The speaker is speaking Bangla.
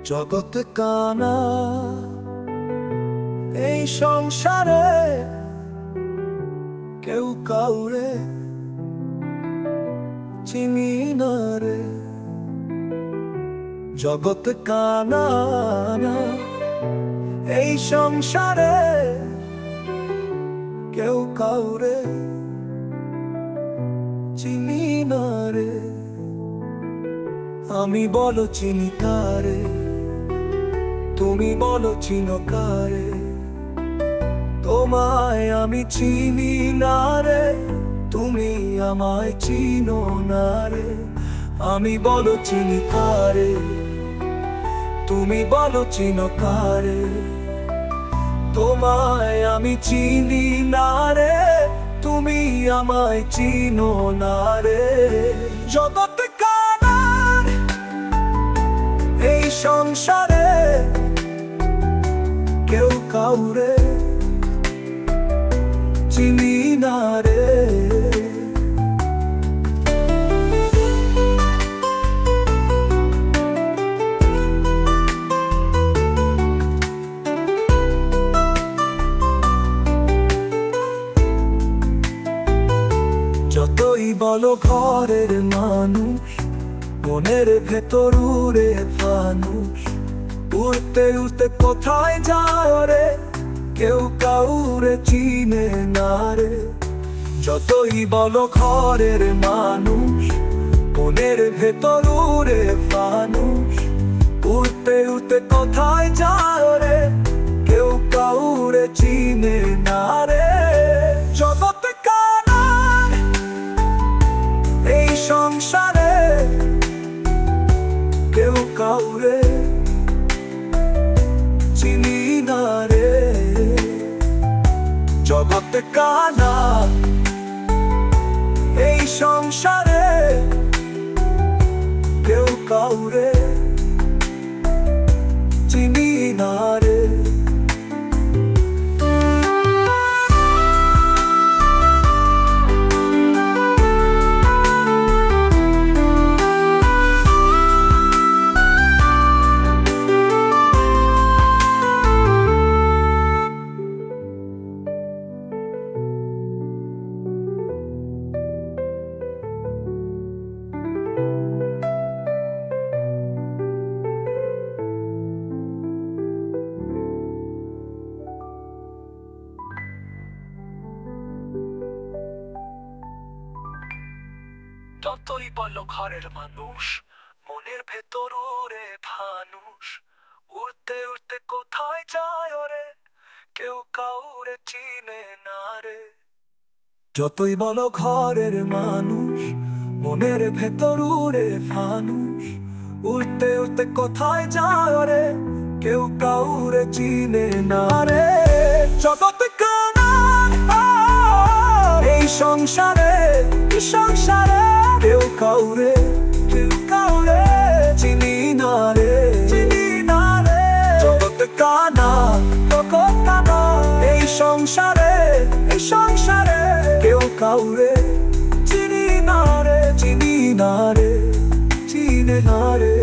জগতে কানা এই সংসারে কেউ কাউরে চিনি না রে। জগতে কানা এই সংসারে কেউ কাউরে চিনি না রে। আমি বলো চিনি কারে, তুমি বলো চিনো কারে। তোমায় আমি চিনি না রে, তুমি আমায় চিনো না রে। আমি বলো চিনি কারে, তুমি বলো চিনো কারে। তোমায় আমি চিনি না রে, তুমি আমায় চিনো না রে। জগতে কানার এই সংসারে কেউ কাউরে চিনি না রে। যতই বলো ঘরের মানুষ, মনের ভেতর উড়ে ফানুষ। উড়তে উড়তে কোথায় যায় রে, কেউ কাউরে চিনে না রে। যতই বলো ঘরের মানুষ, মনের ভেতর উড়ে ফানুষ। উড়তে উড়তে কোথায় যায় রে, কেউ কাউরে চিনে না রে। জগতে কানার এই সংসারে কেউ কাউরে চিনি না রে। জগতে কানা এই সংসারে কেউ কাউরে চিনি না রে। যতই বলো ঘরের মানুষ, মনের ভেতর ওরে ফানুষ। উড়তে উড়তে কোথায় যায় রে, কেউ কাউরে চিনে না রে। যতই বলো ঘরের মানুষ, মনের ভেতর উড়ে ফানুষ। উড়তে উড়তে কোথায় যায় রে, কেউ কাউরে চিনে না রে। জগতে কানার এই সংসারে, এই সংসারে কেউ কাউরে চিনি না রে, চিনি না রে। জগতে কানা, জগৎ কানা এই সংসারে, এই সংসারে কেউ কাউরে চিনি না রে, চিনি না রে, চিনে না রে।